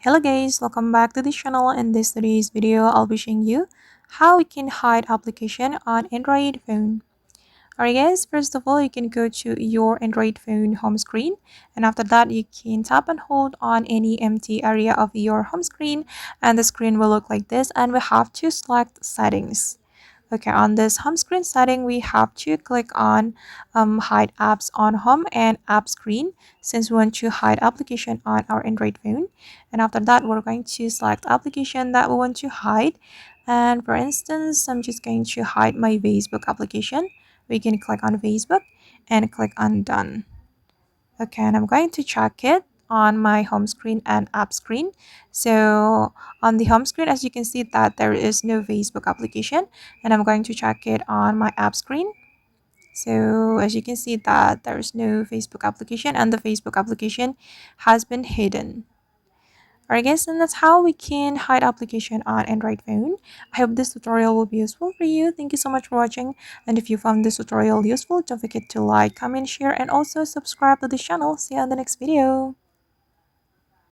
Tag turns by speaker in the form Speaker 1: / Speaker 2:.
Speaker 1: Hello guys, welcome back to the channel. In this today's video, I'll be showing you how we can hide application on Android phone. Alright guys, first of all, you can go to your Android phone home screen, and after that you can tap and hold on any empty area of your home screen, and the screen will look like this, and we have to select settings. Okay, on this home screen setting, we have to click on hide apps on home and app screen since we want to hide application on our Android phone. And after that, we're going to select application that we want to hide. And for instance, I'm just going to hide my Facebook application. We can click on Facebook and click on done. Okay, and I'm going to check it on my home screen and app screen. So on the home screen, as you can see that there is no Facebook application, and I'm going to check it on my app screen. So as you can see that there is no Facebook application and the Facebook application has been hidden. Alright guys, and that's how we can hide application on Android phone. I hope this tutorial will be useful for you. Thank you so much for watching, and if you found this tutorial useful, don't forget to like, comment, share, and also subscribe to the channel. See you on the next video.